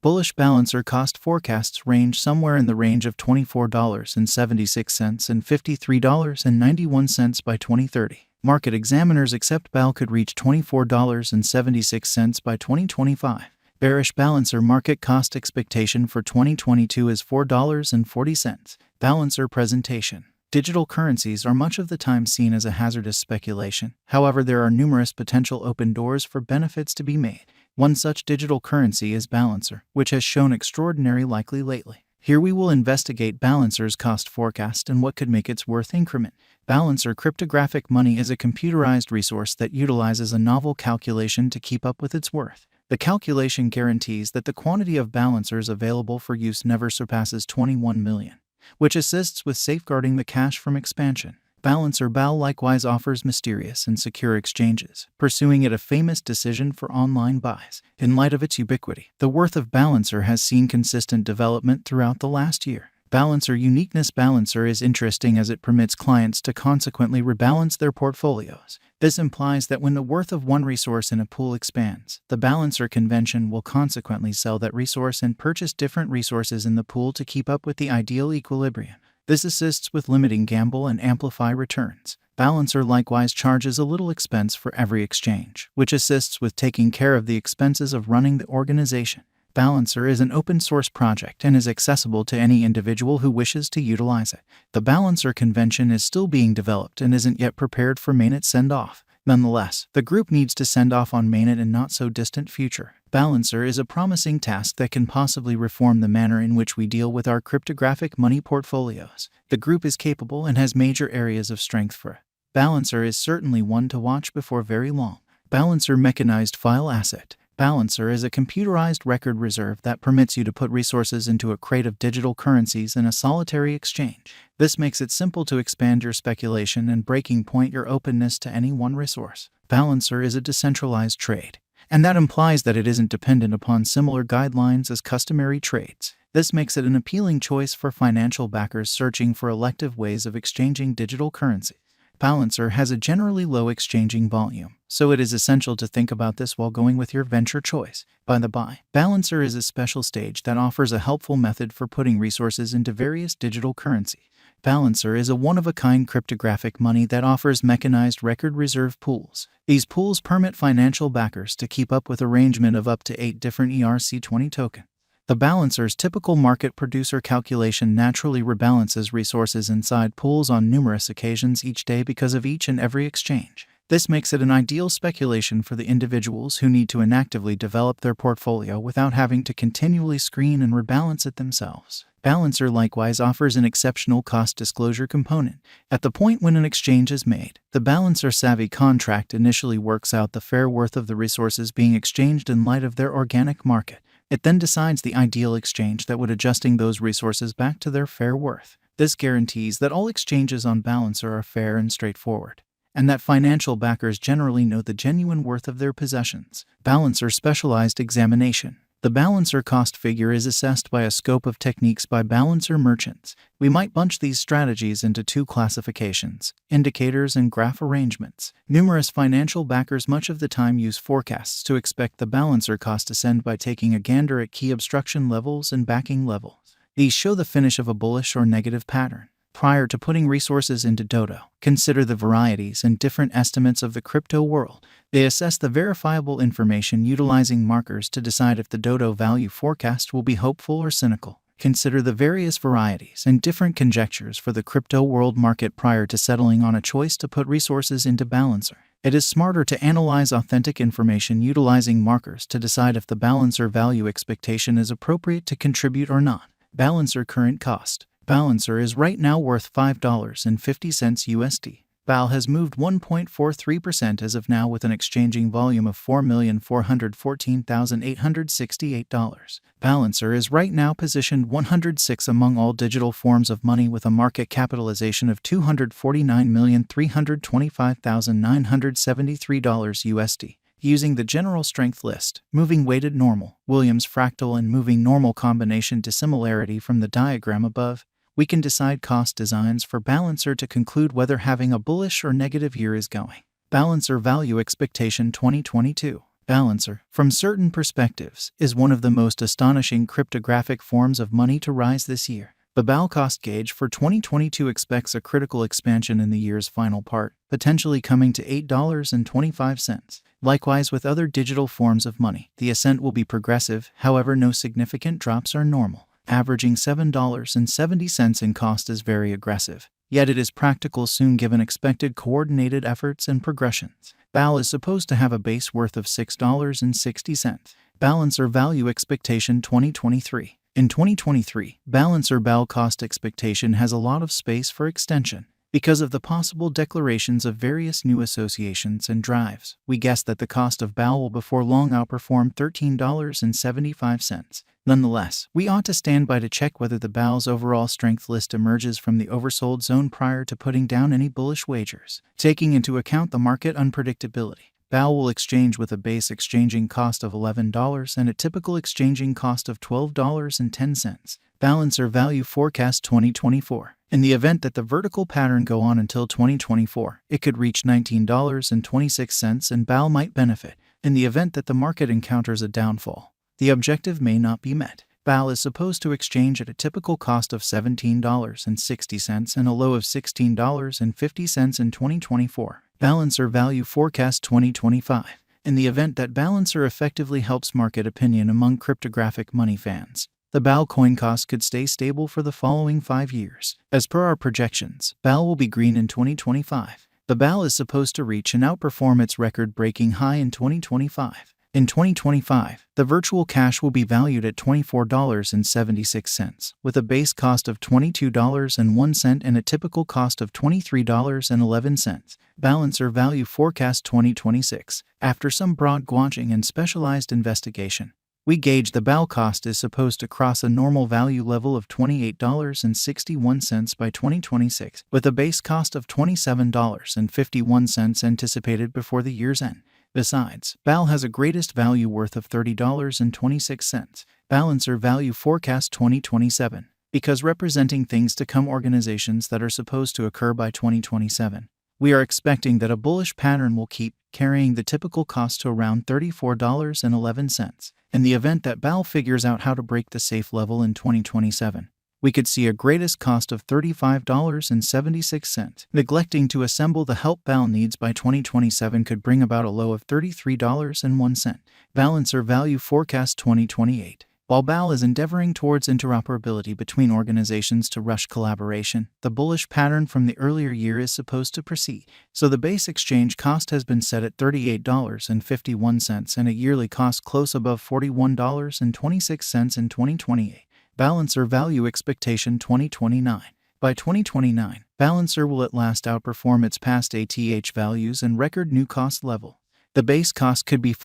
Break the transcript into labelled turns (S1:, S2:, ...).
S1: Bullish Balancer cost forecasts range somewhere in the range of $24.76 and $53.91 by 2030. Market examiners accept BAL could reach $24.76 by 2025. Bearish Balancer market cost expectation for 2022 is $4.40. Balancer presentation. Digital currencies are much of the time seen as a hazardous speculation. However, there are numerous potential open doors for benefits to be made. One such digital currency is Balancer, which has shown extraordinary likely lately. Here we will investigate Balancer's cost forecast and what could make its worth increment. Balancer cryptographic money is a computerized resource that utilizes a novel calculation to keep up with its worth. The calculation guarantees that the quantity of Balancers available for use never surpasses 21 million, which assists with safeguarding the cash from expansion. Balancer BAL likewise offers mysterious and secure exchanges, pursuing it a famous decision for online buys. In light of its ubiquity, the worth of Balancer has seen consistent development throughout the last year. Balancer uniqueness. Balancer is interesting as it permits clients to consequently rebalance their portfolios. This implies that when the worth of one resource in a pool expands, the Balancer convention will consequently sell that resource and purchase different resources in the pool to keep up with the ideal equilibrium. This assists with limiting gamble and amplify returns. Balancer likewise charges a little expense for every exchange, which assists with taking care of the expenses of running the organization. Balancer is an open-source project and is accessible to any individual who wishes to utilize it. The Balancer convention is still being developed and isn't yet prepared for mainnet send-off. Nonetheless, the group needs to send off on mainnet in not-so-distant future. Balancer is a promising task that can possibly reform the manner in which we deal with our cryptographic money portfolios. The group is capable and has major areas of strength for it. Balancer is certainly one to watch before very long. Balancer mechanized file asset. Balancer is a computerized record reserve that permits you to put resources into a crate of digital currencies in a solitary exchange. This makes it simple to expand your speculation and breaking point your openness to any one resource. Balancer is a decentralized trade, and that implies that it isn't dependent upon similar guidelines as customary trades. This makes it an appealing choice for financial backers searching for elective ways of exchanging digital currency. Balancer has a generally low exchanging volume, so it is essential to think about this while going with your venture choice. By the by, Balancer is a special stage that offers a helpful method for putting resources into various digital currency. Balancer is a one-of-a-kind cryptographic money that offers mechanized record reserve pools. These pools permit financial backers to keep up with arrangement of up to 8 different ERC20 tokens. The Balancer's typical market producer calculation naturally rebalances resources inside pools on numerous occasions each day because of each and every exchange. This makes it an ideal speculation for the individuals who need to inactively develop their portfolio without having to continually screen and rebalance it themselves. Balancer likewise offers an exceptional cost disclosure component. At the point when an exchange is made, the Balancer Savvy contract initially works out the fair worth of the resources being exchanged in light of their organic market. It then decides the ideal exchange that would adjusting those resources back to their fair worth. This guarantees that all exchanges on Balancer are fair and straightforward, and that financial backers generally know the genuine worth of their possessions. Balancer specialized examination. The Balancer cost figure is assessed by a scope of techniques by Balancer merchants. We might bunch these strategies into 2 classifications: indicators and graph arrangements. Numerous financial backers much of the time use forecasts to expect the Balancer cost ascend by taking a gander at key obstruction levels and backing levels. These show the finish of a bullish or negative pattern. Prior to putting resources into Dodo, consider the varieties and different estimates of the crypto world. They assess the verifiable information utilizing markers to decide if the Dodo value forecast will be hopeful or cynical. Consider the various varieties and different conjectures for the crypto world market prior to settling on a choice to put resources into Balancer. It is smarter to analyze authentic information utilizing markers to decide if the Balancer value expectation is appropriate to contribute or not. Balancer current cost. Balancer is right now worth $5.50 USD. BAL has moved 1.43% as of now with an exchanging volume of $4,414,868. Balancer is right now positioned 106 among all digital forms of money with a market capitalization of $249,325,973 USD. Using the general strength list, moving weighted normal, Williams fractal and moving normal combination dissimilarity from the diagram above, we can decide cost designs for Balancer to conclude whether having a bullish or negative year is going. Balancer value expectation 2022. Balancer, from certain perspectives, is one of the most astonishing cryptographic forms of money to rise this year. The BAL cost gauge for 2022 expects a critical expansion in the year's final part, potentially coming to $8.25. Likewise with other digital forms of money, the ascent will be progressive, however no significant drops are normal. Averaging $7.70 in cost is very aggressive, yet it is practical soon given expected coordinated efforts and progressions. BAL is supposed to have a base worth of $6.60. Balancer Value Expectation 2023. In 2023, Balancer BAL cost expectation has a lot of space for extension. Because of the possible declarations of various new associations and drives, we guess that the cost of BAL will before long outperform $13.75. Nonetheless, we ought to stand by to check whether the BAL's overall strength list emerges from the oversold zone prior to putting down any bullish wagers. Taking into account the market unpredictability, BAL will exchange with a base exchanging cost of $11 and a typical exchanging cost of $12.10. Balancer Value Forecast 2024. In the event that the vertical pattern go on until 2024, it could reach $19.26 and BAL might benefit. In the event that the market encounters a downfall, the objective may not be met. BAL is supposed to exchange at a typical cost of $17.60 and a low of $16.50 in 2024. Balancer Value Forecast 2025. In the event that Balancer effectively helps market opinion among cryptographic money fans, the BAL coin cost could stay stable for the following 5 years. As per our projections, BAL will be green in 2025. The BAL is supposed to reach and outperform its record-breaking high in 2025. In 2025, the virtual cash will be valued at $24.76, with a base cost of $22.01 and a typical cost of $23.11. Balancer Value Forecast 2026. After some broad gauging and specialized investigation, we gauge the BAL cost is supposed to cross a normal value level of $28.61 by 2026, with a base cost of $27.51 anticipated before the year's end. Besides, BAL has a greatest value worth of $30.26. Balancer Value Forecast 2027. Because representing things to come organizations that are supposed to occur by 2027, we are expecting that a bullish pattern will keep carrying the typical cost to around $34.11. In the event that BAL figures out how to break the safe level in 2027, we could see a greatest cost of $35.76. Neglecting to assemble the help BAL needs by 2027 could bring about a low of $33.01. Balancer Value Forecast 2028. While BAL is endeavoring towards interoperability between organizations to rush collaboration, the bullish pattern from the earlier year is supposed to proceed. So the base exchange cost has been set at $38.51 and a yearly cost close above $41.26 in 2028. Balancer Value Expectation 2029. By 2029, Balancer will at last outperform its past ATH values and record new cost level. The base cost could be